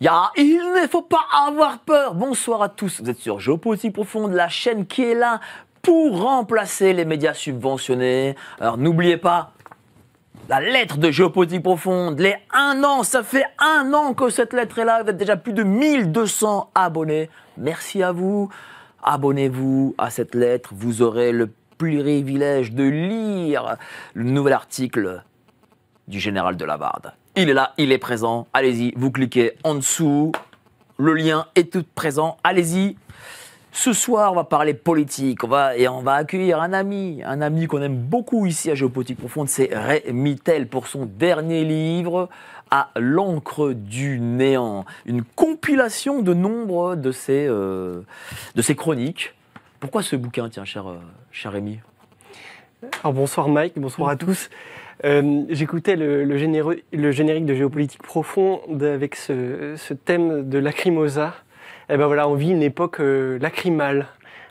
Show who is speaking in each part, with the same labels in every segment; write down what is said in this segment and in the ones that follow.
Speaker 1: Il ne faut pas avoir peur. Bonsoir à tous, vous êtes sur Géopolitique Profonde, la chaîne qui est là pour remplacer les médias subventionnés. Alors n'oubliez pas, la lettre de Géopolitique Profonde, les 1 an, ça fait 1 an que cette lettre est là, vous êtes déjà plus de 1200 abonnés. Merci à vous, abonnez-vous à cette lettre, vous aurez le privilège de lire le nouvel article du général de Lavarde. Il est là, il est présent, allez-y, vous cliquez en dessous, le lien est tout présent, allez-y. Ce soir, on va parler politique, on va accueillir un ami qu'on aime beaucoup ici à Géopolitique Profonde, c'est Rémi Tel pour son dernier livre, À l'encre du néant, une compilation de nombre de ses chroniques. Pourquoi ce bouquin, tiens, cher Rémi ?
Speaker 2: Alors bonsoir Mike, bonsoir à tous. J'écoutais le générique de Géopolitique Profonde avec ce thème de Lacrimosa. Et ben voilà, on vit une époque lacrymale,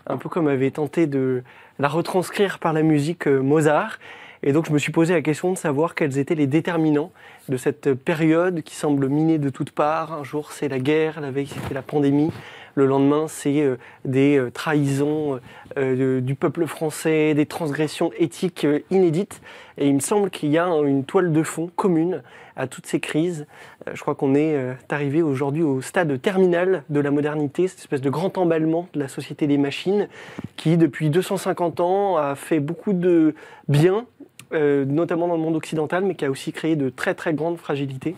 Speaker 2: un peu comme avait tenté de la retranscrire par la musique Mozart. Et donc je me suis posé la question de savoir quels étaient les déterminants de cette période qui semble minée de toutes parts. Un jour c'est la guerre, la veille c'était la pandémie, le lendemain c'est des trahisons du peuple français, des transgressions éthiques inédites. Et il me semble qu'il y a une toile de fond commune à toutes ces crises. Je crois qu'on est arrivé aujourd'hui au stade terminal de la modernité, cette espèce de grand emballement de la société des machines qui depuis 250 ans a fait beaucoup de bien, notamment dans le monde occidental, mais qui a aussi créé de très très grandes fragilités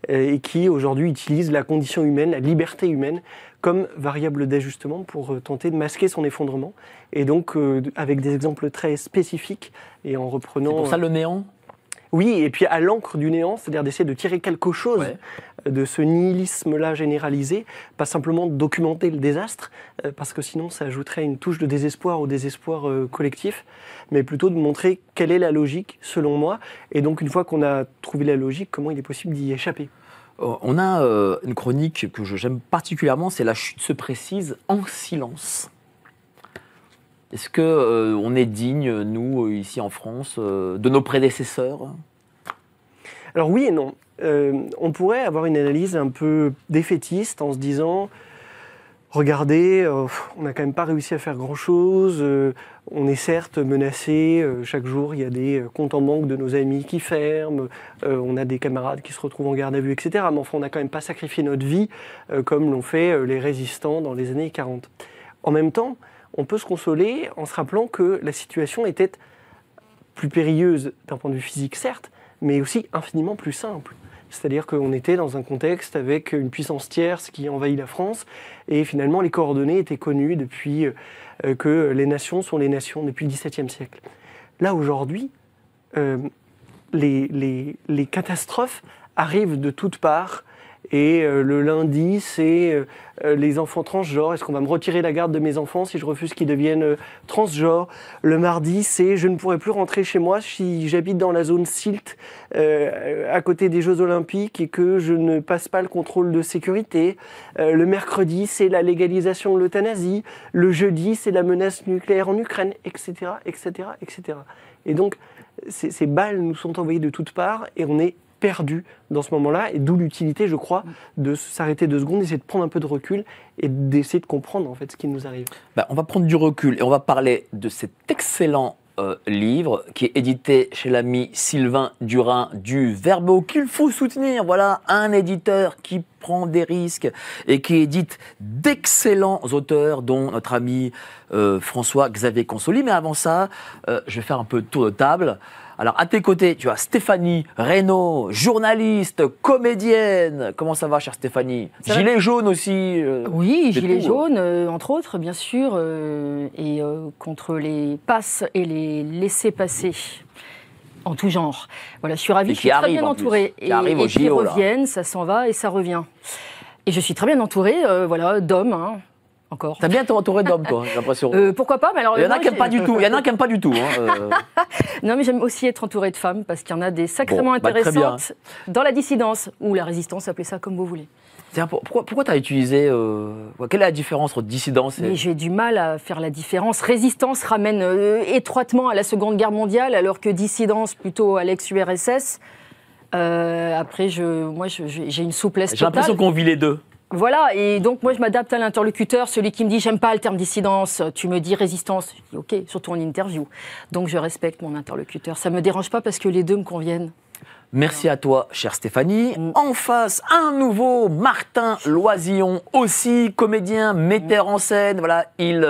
Speaker 2: et qui aujourd'hui utilise la condition humaine, la liberté humaine, comme variable d'ajustement pour tenter de masquer son effondrement. Et donc avec des exemples très spécifiques et en reprenant...
Speaker 1: C'est pour ça le néant ?
Speaker 2: Oui, et puis à l'encre du néant, c'est-à-dire d'essayer de tirer quelque chose de ce nihilisme-là généralisé, pas simplement de documenter le désastre, parce que sinon ça ajouterait une touche de désespoir au désespoir collectif, mais plutôt de montrer quelle est la logique, selon moi, et donc une fois qu'on a trouvé la logique, comment il est possible d'y échapper.
Speaker 1: On a une chronique que j'aime particulièrement, c'est La chute se précise en silence. Est-ce qu'on est digne, nous, ici en France, de nos prédécesseurs ?
Speaker 2: Alors oui et non. On pourrait avoir une analyse un peu défaitiste en se disant « Regardez, on n'a quand même pas réussi à faire grand-chose, on est certes menacé, chaque jour il y a des comptes en banque de nos amis qui ferment, on a des camarades qui se retrouvent en garde à vue, etc. Mais enfin, on n'a quand même pas sacrifié notre vie comme l'ont fait les résistants dans les années 40. » En même temps, on peut se consoler en se rappelant que la situation était plus périlleuse d'un point de vue physique, certes, mais aussi infiniment plus simple. C'est-à-dire qu'on était dans un contexte avec une puissance tierce qui envahit la France, et finalement les coordonnées étaient connues depuis que les nations sont les nations depuis le XVIIe siècle. Là, aujourd'hui, les catastrophes arrivent de toutes parts, et le lundi, c'est les enfants transgenres. Est-ce qu'on va me retirer la garde de mes enfants si je refuse qu'ils deviennent transgenres ? Le mardi, c'est je ne pourrai plus rentrer chez moi si j'habite dans la zone SILT à côté des Jeux Olympiques et que je ne passe pas le contrôle de sécurité. Le mercredi, c'est la légalisation de l'euthanasie. Le jeudi, c'est la menace nucléaire en Ukraine, etc., etc., etc. Et donc, ces balles nous sont envoyées de toutes parts et on est perdu dans ce moment-là, et d'où l'utilité, je crois, de s'arrêter 2 secondes, d'essayer de prendre un peu de recul et d'essayer de comprendre en fait ce qui nous arrive.
Speaker 1: On va prendre du recul et on va parler de cet excellent livre qui est édité chez l'ami Sylvain Durin du Verbeau, qu'il faut soutenir. Voilà un éditeur qui prend des risques et qui édite d'excellents auteurs, dont notre ami François-Xavier Consoli. Mais avant ça, je vais faire un peu de tour de table. Alors, à tes côtés, tu as Stéphanie Reynaud, journaliste, comédienne. Comment ça va, chère Stéphanie ? Gilet jaune aussi.
Speaker 3: Oui, gilet jaune, entre autres, bien sûr, et contre les passes et les laissez-passer en tout genre. Voilà, je suis ravie, je suis très bien entourée. Et qui reviennent, ça s'en va et ça revient. Et je suis très bien entourée, d'hommes, hein. Encore.
Speaker 1: T'as bien été entouré d'hommes, toi, j'ai l'impression.
Speaker 3: Pourquoi pas, mais alors,
Speaker 1: il y en a qui n'aiment pas du tout. Il y en a qui n'aiment pas du tout.
Speaker 3: Non, mais j'aime aussi être entourée de femmes parce qu'il y en a des sacrément intéressantes dans la dissidence ou la résistance, appelez ça comme vous voulez.
Speaker 1: Pourquoi tu as utilisé... quelle est la différence entre dissidence et...
Speaker 3: Mais j'ai du mal à faire la différence. Résistance ramène étroitement à la Seconde Guerre mondiale, alors que dissidence plutôt à l'ex-URSS. Après, moi, j'ai une souplesse totale.
Speaker 1: J'ai l'impression qu'on vit les deux.
Speaker 3: Voilà, et donc moi je m'adapte à l'interlocuteur, celui qui me dit j'aime pas le terme dissidence, tu me dis résistance, je dis ok, surtout en interview. Donc je respecte mon interlocuteur, ça me dérange pas parce que les deux me conviennent.
Speaker 1: Merci à toi, chère Stéphanie. En face, un nouveau Martin Loisillon, aussi comédien, metteur en scène. Voilà, il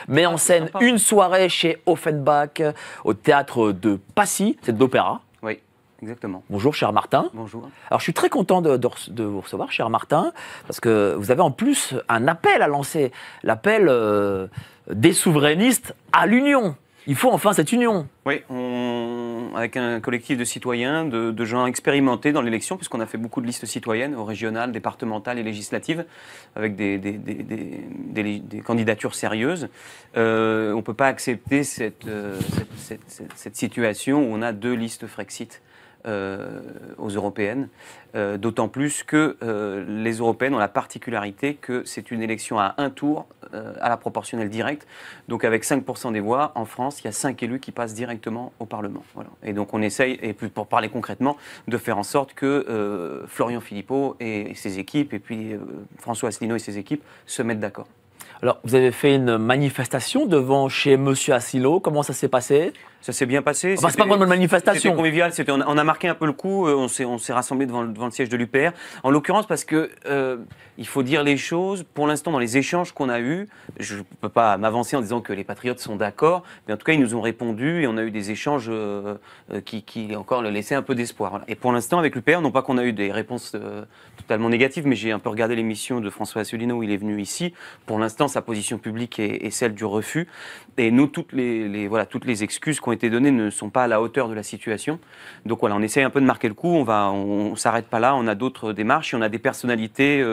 Speaker 1: met en scène une soirée chez Offenbach au théâtre de Passy, c'est de l'opéra.
Speaker 4: Oui. Exactement.
Speaker 1: Bonjour, cher Martin.
Speaker 4: Bonjour.
Speaker 1: Alors, je suis très content de vous recevoir, cher Martin, parce que vous avez en plus un appel à lancer, l'appel des souverainistes à l'union. Il faut enfin cette union.
Speaker 4: Oui, avec un collectif de citoyens, de gens expérimentés dans l'élection, puisqu'on a fait beaucoup de listes citoyennes, aux régionales, départementales et législatives, avec des candidatures sérieuses. On ne peut pas accepter cette situation où on a 2 listes Frexit aux européennes, d'autant plus que les européennes ont la particularité que c'est une élection à un tour à la proportionnelle directe. Donc avec 5% des voix, en France, il y a 5 élus qui passent directement au Parlement. Voilà. Et donc on essaye, et pour parler concrètement, de faire en sorte que Florian Philippot et ses équipes, et puis François Asselineau et ses équipes se mettent d'accord.
Speaker 1: Alors, vous avez fait une manifestation devant chez Monsieur Asselineau. Comment ça s'est passé ?
Speaker 4: Ça s'est bien passé.
Speaker 1: Enfin, c'est pas vraiment une manifestation.
Speaker 4: C'était convivial. On a marqué un peu le coup. On s'est rassemblés devant le siège de l'UPR. En l'occurrence, parce que il faut dire les choses. Pour l'instant, dans les échanges qu'on a eus, je ne peux pas m'avancer en disant que les patriotes sont d'accord, mais en tout cas, ils nous ont répondu et on a eu des échanges qui encore le laissaient un peu d'espoir. Voilà. Et pour l'instant, avec l'UPR, non pas qu'on a eu des réponses totalement négatives, mais j'ai un peu regardé l'émission de François Asselineau où il est venu ici. Pour l'instant, sa position publique est celle du refus. Et nous, toutes les excuses qui ont été données ne sont pas à la hauteur de la situation. Donc voilà, on essaye un peu de marquer le coup. On s'arrête pas là. On a d'autres démarches. Et on a des personnalités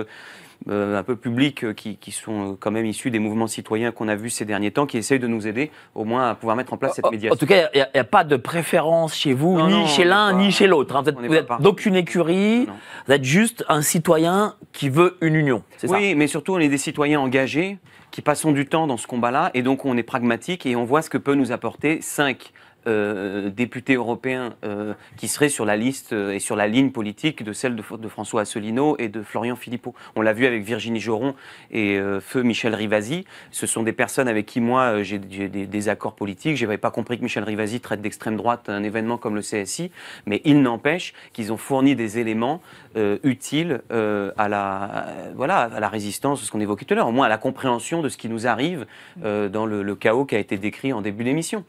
Speaker 4: un peu publiques qui sont quand même issues des mouvements citoyens qu'on a vus ces derniers temps, qui essayent de nous aider au moins à pouvoir mettre en place cette médiation.
Speaker 1: En tout cas, il n'y a pas de préférence chez vous, ni chez l'un, ni chez l'autre. Vous n'êtes d'aucune écurie. Vous êtes juste un citoyen qui veut une union.
Speaker 4: Oui, mais surtout, on est des citoyens engagés qui passons du temps dans ce combat-là, et donc on est pragmatique et on voit ce que peut nous apporter 5 députés européens qui seraient sur la liste et sur la ligne politique de celle de François Asselineau et de Florian Philippot. On l'a vu avec Virginie Joron et feu Michel Rivasi. Ce sont des personnes avec qui moi j'ai des accords politiques. Je n'avais pas compris que Michel Rivasi traite d'extrême droite un événement comme le CSI, mais il n'empêche qu'ils ont fourni des éléments utiles à la résistance, ce qu'on évoquait tout à l'heure, au moins à la compréhension de ce qui nous arrive dans le chaos qui a été décrit en début d'émission.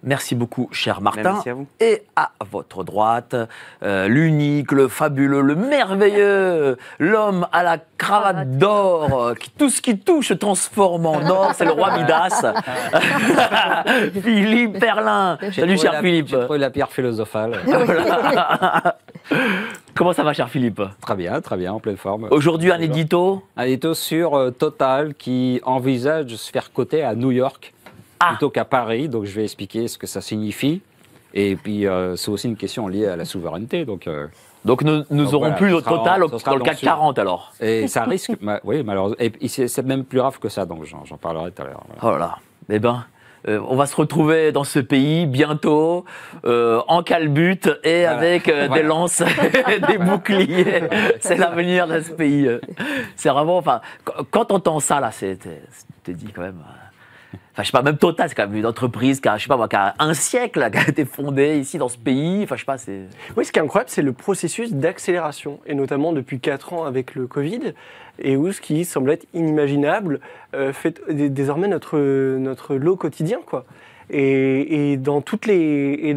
Speaker 1: Merci beaucoup, cher Martin.
Speaker 4: Merci à vous.
Speaker 1: Et à votre droite, l'unique, le fabuleux, le merveilleux, l'homme à la cravate d'or, tout ce qui touche se transforme en or, c'est le roi Midas. Philippe Perlin. Salut, cher Philippe.
Speaker 5: J'ai trouvé la pierre philosophale.
Speaker 1: Voilà. Comment ça va, cher Philippe ?
Speaker 5: Très bien, en pleine forme.
Speaker 1: Aujourd'hui, un édito ?
Speaker 5: Un édito sur Total qui envisage de se faire coter à New York. Plutôt qu'à Paris, donc je vais expliquer ce que ça signifie. Et puis, c'est aussi une question liée à la souveraineté. Donc
Speaker 1: nous aurons plus le Total dans le CAC 40, alors.
Speaker 5: Et ça risque, oui, malheureusement. Et c'est même plus grave que ça, donc j'en parlerai tout à l'heure.
Speaker 1: Oh
Speaker 5: Voilà.
Speaker 1: là là. Eh ben, on va se retrouver dans ce pays bientôt, en calbute et avec des lances et des boucliers. C'est l'avenir de ce pays. C'est vraiment, enfin, quand on entend ça, là, tu te dis quand même... Enfin, je sais pas, même Total, c'est quand même une entreprise qui a, je sais pas moi, qui a un siècle, là, qui a été fondée ici dans ce pays. Enfin, je sais pas, c'est...
Speaker 2: Oui, ce qui est incroyable, c'est le processus d'accélération, et notamment depuis 4 ans avec le Covid, et où ce qui semble être inimaginable fait désormais notre lot quotidien, quoi. Et dans toutes les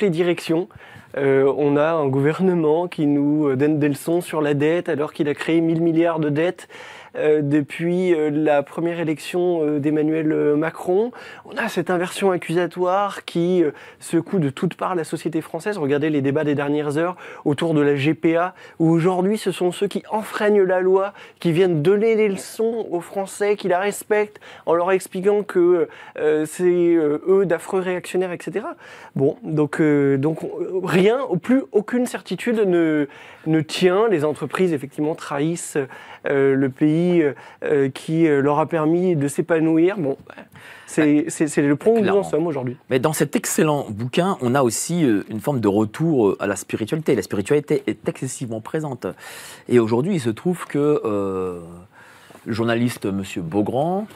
Speaker 2: directions. On a un gouvernement qui nous donne des leçons sur la dette alors qu'il a créé 1000 milliards de dettes depuis la première élection d'Emmanuel Macron. On a cette inversion accusatoire qui secoue de toutes parts la société française. Regardez les débats des dernières heures autour de la GPA, où aujourd'hui ce sont ceux qui enfreignent la loi, qui viennent donner des leçons aux Français, qui la respectent, en leur expliquant que c'est eux d'affreux réactionnaires, etc. Bon, donc rien, plus aucune certitude ne tient. Les entreprises, effectivement, trahissent le pays vie qui leur a permis de s'épanouir. Bon, c'est le point où nous en sommes aujourd'hui.
Speaker 1: Mais dans cet excellent bouquin, on a aussi une forme de retour à la spiritualité. La spiritualité est excessivement présente. Et aujourd'hui, il se trouve que le journaliste M. Beaugrand,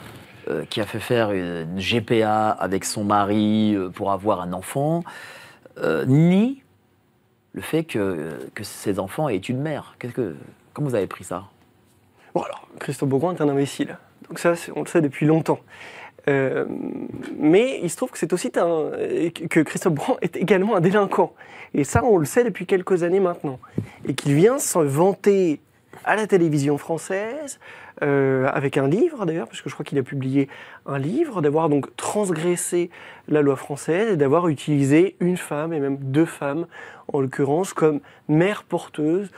Speaker 1: qui a fait faire une GPA avec son mari pour avoir un enfant, nie le fait que ses enfants aient une mère. Comment vous avez pris ça?
Speaker 2: Bon, alors, Christophe Beaugrand est un imbécile. Donc ça, on le sait depuis longtemps. Mais il se trouve que c'est aussi que Christophe Beaugrand est également un délinquant. Et ça, on le sait depuis quelques années maintenant. Et qu'il vient se vanter à la télévision française, avec un livre d'ailleurs, parce que je crois qu'il a publié un livre, d'avoir donc transgressé la loi française et d'avoir utilisé une femme, et même 2 femmes en l'occurrence, comme mère porteuse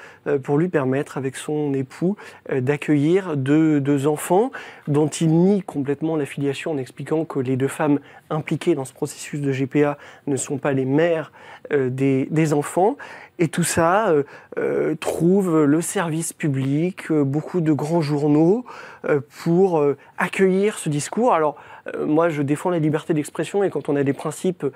Speaker 2: pour lui permettre, avec son époux, d'accueillir 2 enfants dont il nie complètement la filiation en expliquant que les 2 femmes impliquées dans ce processus de GPA ne sont pas les mères des enfants. Et tout ça trouve le service public, beaucoup de grands journaux pour accueillir ce discours. Alors, moi, je défends la liberté d'expression et quand on a des principes,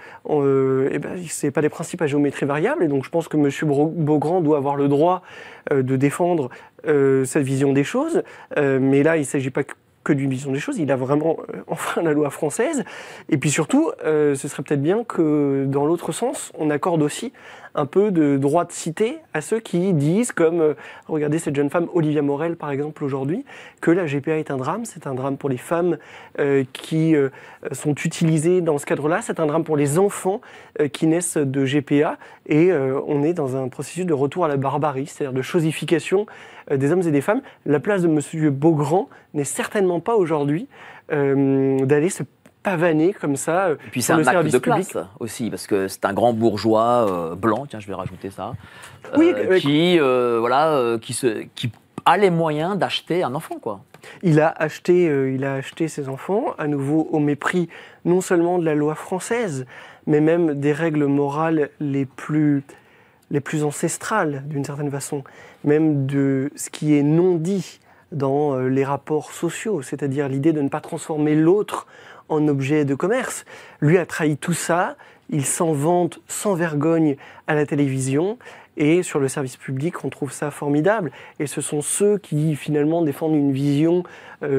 Speaker 2: c'est pas des principes à géométrie variable. Et donc, je pense que M. Beaugrand doit avoir le droit de défendre cette vision des choses. Mais là, il ne s'agit pas que d'une vision des choses, il a vraiment enfreint la loi française. Et puis surtout, ce serait peut-être bien que, dans l'autre sens, on accorde aussi un peu de droit de cité à ceux qui disent, comme, regardez cette jeune femme, Olivia Morel par exemple aujourd'hui, que la GPA est un drame, c'est un drame pour les femmes qui sont utilisées dans ce cadre-là, c'est un drame pour les enfants qui naissent de GPA, et on est dans un processus de retour à la barbarie, c'est-à-dire de chosification des hommes et des femmes. La place de M. Beaugrand n'est certainement pas aujourd'hui d'aller se pavaner comme ça.
Speaker 1: Et puis c'est un acte de classe aussi, parce que c'est un grand bourgeois blanc, tiens je vais rajouter ça, qui a les moyens d'acheter un enfant, quoi.
Speaker 2: Il a acheté ses enfants, à nouveau au mépris non seulement de la loi française, mais même des règles morales les plus ancestrales, d'une certaine façon, même de ce qui est non dit dans les rapports sociaux, c'est-à-dire l'idée de ne pas transformer l'autre en objet de commerce. Lui a trahi tout ça, il s'en vante sans vergogne à la télévision, et sur le service public, on trouve ça formidable. Et ce sont ceux qui, finalement, défendent une vision,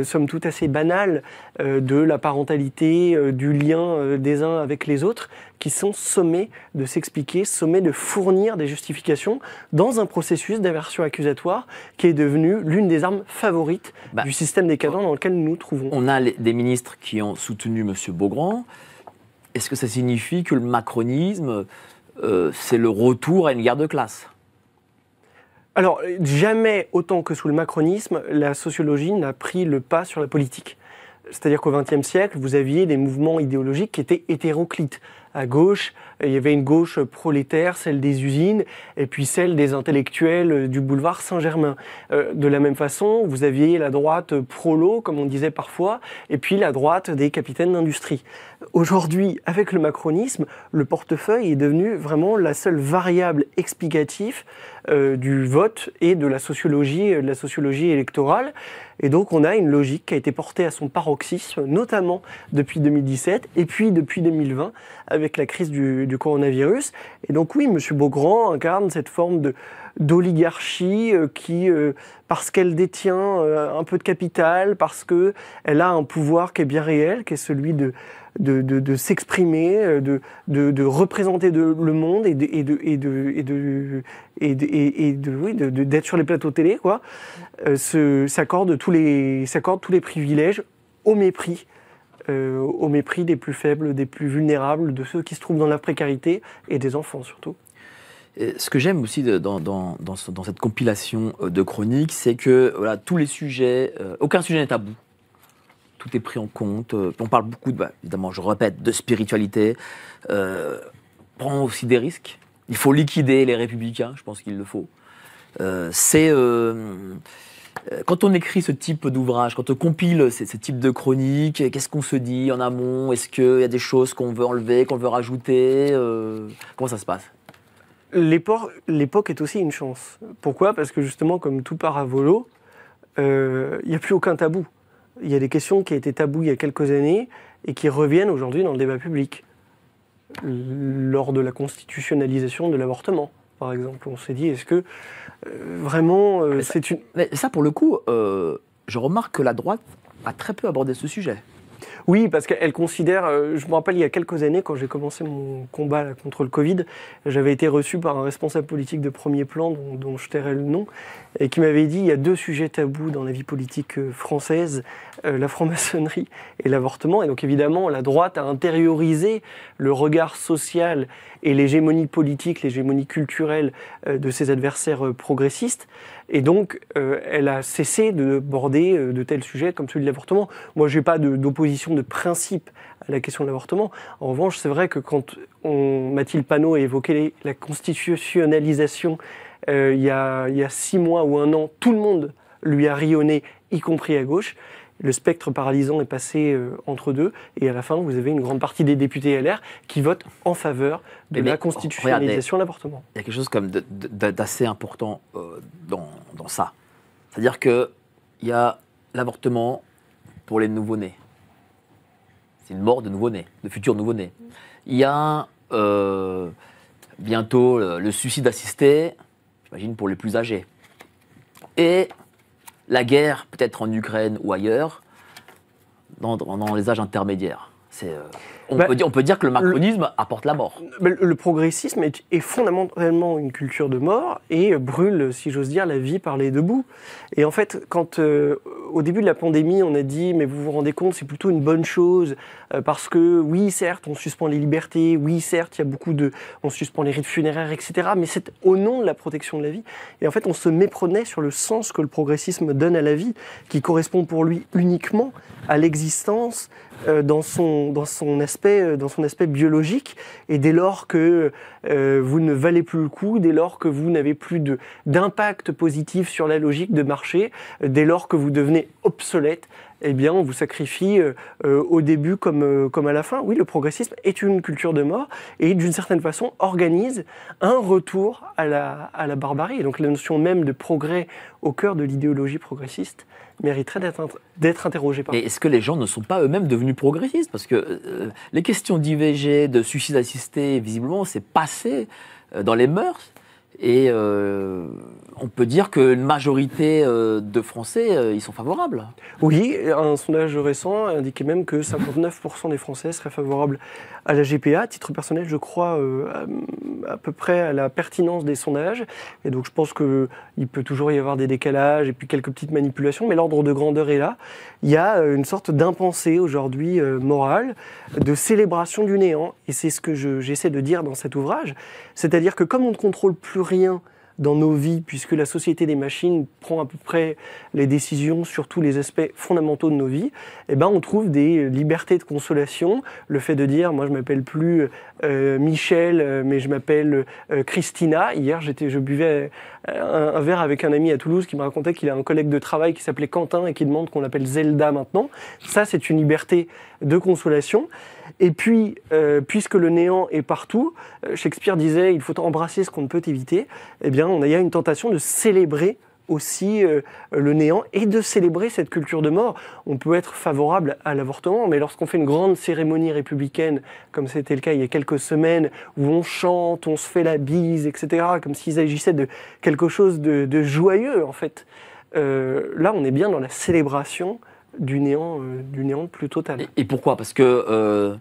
Speaker 2: somme toute assez banale, de la parentalité, du lien des uns avec les autres, qui sont sommés de s'expliquer, sommés de fournir des justifications dans un processus d'aversion accusatoire qui est devenu l'une des armes favorites du système décadent dans lequel nous nous trouvons.
Speaker 1: On a des ministres qui ont soutenu M. Beaugrand. Est-ce que ça signifie que le macronisme... c'est le retour à une guerre de classe?
Speaker 2: Alors, jamais autant que sous le macronisme, la sociologie n'a pris le pas sur la politique. C'est-à-dire qu'au XXe siècle, vous aviez des mouvements idéologiques qui étaient hétéroclites. À gauche, il y avait une gauche prolétaire, celle des usines, et puis celle des intellectuels du boulevard Saint-Germain. De la même façon, vous aviez la droite prolo, comme on disait parfois, et puis la droite des capitaines d'industrie. Aujourd'hui, avec le macronisme, le portefeuille est devenu vraiment la seule variable explicative du vote et de la sociologie électorale. Et donc on a une logique qui a été portée à son paroxysme, notamment depuis 2017 et puis depuis 2020 avec la crise du coronavirus. Et donc oui, M. Beaugrand incarne cette forme d'oligarchie qui, parce qu'elle détient un peu de capital, parce qu'elle a un pouvoir qui est bien réel, qui est celui de s'exprimer, de représenter le monde et d'être sur les plateaux télé, quoi, s'accorde tous les privilèges au mépris des plus faibles, des plus vulnérables, de ceux qui se trouvent dans la précarité et des enfants surtout.
Speaker 1: Et ce que j'aime aussi dans cette compilation de chroniques, c'est que voilà, tous les sujets, aucun sujet n'est tabou. Tout est pris en compte. On parle beaucoup, évidemment, je répète, de spiritualité. Prend aussi des risques. Il faut liquider les républicains, je pense qu'il le faut. Quand on écrit ce type d'ouvrage, quand on compile ce type de chroniques, qu'est-ce qu'on se dit en amont? Est-ce qu'il y a des choses qu'on veut enlever, qu'on veut rajouter? Comment ça se passe?
Speaker 2: L'époque est aussi une chance. Pourquoi? Parce que justement, comme tout part à volo, il n'y a plus aucun tabou. Il y a des questions qui étaient tabous il y a quelques années et qui reviennent aujourd'hui dans le débat public. Lors de la constitutionnalisation de l'avortement, par exemple, on s'est dit, est-ce que vraiment c'est une...
Speaker 1: Mais ça, pour le coup, je remarque que la droite a très peu abordé ce sujet.
Speaker 2: Oui, parce qu'elle considère, je me rappelle il y a quelques années, quand j'ai commencé mon combat là, contre le Covid, j'avais été reçu par un responsable politique de premier plan, dont je tairai le nom, et qui m'avait dit, il y a 2 sujets tabous dans la vie politique française, la franc-maçonnerie et l'avortement. Et donc évidemment, la droite a intériorisé le regard social et l'hégémonie politique, l'hégémonie culturelle de ses adversaires progressistes. Et donc, elle a cessé d'aborder de tels sujets comme celui de l'avortement. Moi, je n'ai pas d'opposition de principe à la question de l'avortement. En revanche, c'est vrai que quand Mathilde Panot a évoqué la constitutionnalisation il y a 6 mois ou 1 an, tout le monde lui a rionné, y compris à gauche. Le spectre paralysant est passé entre deux, et à la fin, vous avez une grande partie des députés LR qui votent en faveur de la constitutionnalisation de l'avortement.
Speaker 1: Il y a quelque chose comme d'assez important dans ça. C'est-à-dire qu'il y a l'avortement pour les nouveau-nés. C'est une mort de nouveau-nés, de futurs nouveau-nés. Il y a bientôt le suicide assisté, j'imagine, pour les plus âgés. Et la guerre, peut-être en Ukraine ou ailleurs, dans les âges intermédiaires. On peut dire que le macronisme apporte la mort.
Speaker 2: Le progressisme est fondamentalement une culture de mort et brûle, si j'ose dire, la vie par les 2 bouts. Et en fait, quand au début de la pandémie, on a dit « mais vous vous rendez compte, c'est plutôt une bonne chose parce que oui, certes, on suspend les libertés, oui, certes, il y a beaucoup on suspend les rites funéraires, etc. Mais c'est au nom de la protection de la vie. » Et en fait, on se méprenait sur le sens que le progressisme donne à la vie, qui correspond pour lui uniquement à l'existence dans son aspect biologique, et dès lors que vous ne valez plus le coup, dès lors que vous n'avez plus d'impact positif sur la logique de marché, dès lors que vous devenez obsolète, eh bien on vous sacrifie au début comme à la fin. Oui, le progressisme est une culture de mort et d'une certaine façon organise un retour à la barbarie. Et donc la notion même de progrès au cœur de l'idéologie progressiste mériterait d'être interrogée.
Speaker 1: Et est-ce que les gens ne sont pas eux-mêmes devenus progressistes? Parce que les questions d'IVG, de suicide assisté, visiblement, c'est passé dans les mœurs. Et on peut dire qu'une majorité de Français, ils sont favorables.
Speaker 2: Oui, un sondage récent indiquait même que 59% des Français seraient favorables à la GPA. À titre personnel, je crois à peu près à la pertinence des sondages. Et donc je pense qu'il peut toujours y avoir des décalages et puis quelques petites manipulations, mais l'ordre de grandeur est là. Il y a une sorte d'impensée aujourd'hui morale, de célébration du néant. Et c'est ce que j'essaie de dire dans cet ouvrage. C'est-à-dire que comme on ne contrôle plus rien dans nos vies, puisque la société des machines prend à peu près les décisions sur tous les aspects fondamentaux de nos vies, eh ben on trouve des libertés de consolation. Le fait de dire, moi je m'appelle plus Michel, mais je m'appelle Christina. Hier, je buvais un verre avec un ami à Toulouse qui me racontait qu'il a un collègue de travail qui s'appelait Quentin et qui demande qu'on l'appelle Zelda maintenant. Ça, c'est une liberté de consolation. Et puis, puisque le néant est partout, Shakespeare disait « il faut embrasser ce qu'on ne peut éviter », eh bien, il y a une tentation de célébrer aussi le néant et de célébrer cette culture de mort. On peut être favorable à l'avortement, mais lorsqu'on fait une grande cérémonie républicaine, comme c'était le cas il y a quelques semaines, où on chante, on se fait la bise, etc., comme s'il s'agissait de quelque chose de joyeux, en fait, là, on est bien dans la célébration du néant plus total.
Speaker 1: Et pourquoi? Parce que...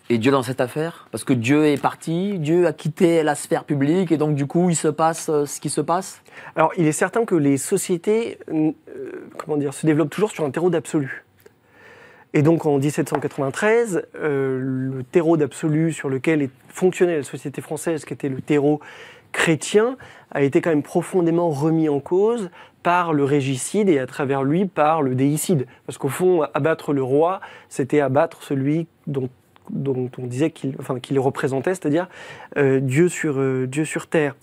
Speaker 1: Et Dieu dans cette affaire? Parce que Dieu est parti, Dieu a quitté la sphère publique, et donc du coup, il se passe ce qui se passe?
Speaker 2: Alors, il est certain que les sociétés se développent toujours sur un terreau d'absolu. Et donc, en 1793, le terreau d'absolu sur lequel fonctionnait la société française, qui était le terreau chrétien, a été quand même profondément remis en cause par le régicide et à travers lui par le déicide. Parce qu'au fond, abattre le roi, c'était abattre celui dont on disait qu'il représentait, c'est-à-dire Dieu sur terre.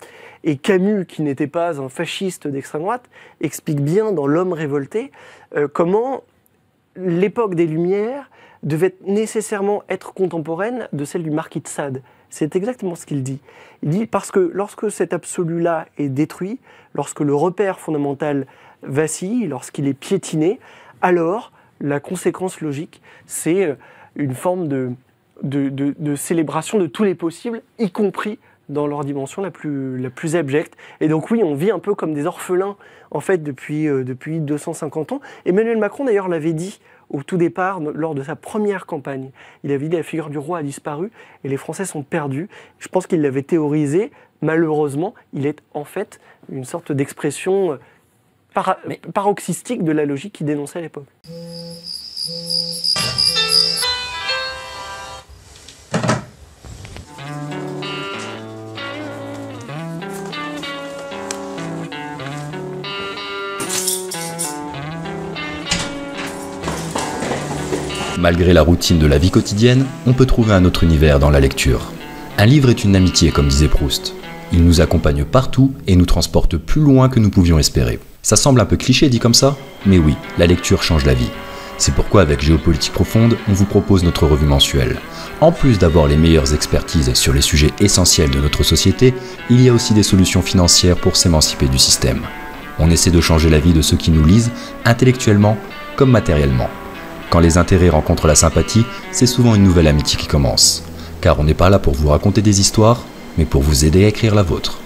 Speaker 2: Et Camus, qui n'était pas un fasciste d'extrême droite, explique bien dans L'Homme révolté comment l'époque des Lumières devait nécessairement être contemporaine de celle du marquis de Sade. C'est exactement ce qu'il dit. Il dit parce que lorsque cet absolu-là est détruit, lorsque le repère fondamental vacille, lorsqu'il est piétiné, alors la conséquence logique, c'est une forme de célébration de tous les possibles, y compris dans leur dimension la plus abjecte. Et donc oui, on vit un peu comme des orphelins, en fait, depuis 250 ans. Emmanuel Macron, d'ailleurs, l'avait dit au tout départ, lors de sa première campagne. Il avait dit la figure du roi a disparu et les Français sont perdus. Je pense qu'il l'avait théorisé. Malheureusement, il est en fait une sorte d'expression paroxystique de la logique qu'il dénonçait à l'époque.
Speaker 6: Malgré la routine de la vie quotidienne, on peut trouver un autre univers dans la lecture. Un livre est une amitié, comme disait Proust. Il nous accompagne partout et nous transporte plus loin que nous pouvions espérer. Ça semble un peu cliché dit comme ça, mais oui, la lecture change la vie. C'est pourquoi avec Géopolitique Profonde, on vous propose notre revue mensuelle. En plus d'avoir les meilleures expertises sur les sujets essentiels de notre société, il y a aussi des solutions financières pour s'émanciper du système. On essaie de changer la vie de ceux qui nous lisent, intellectuellement comme matériellement. Quand les intérêts rencontrent la sympathie, c'est souvent une nouvelle amitié qui commence. Car on n'est pas là pour vous raconter des histoires, mais pour vous aider à écrire la vôtre.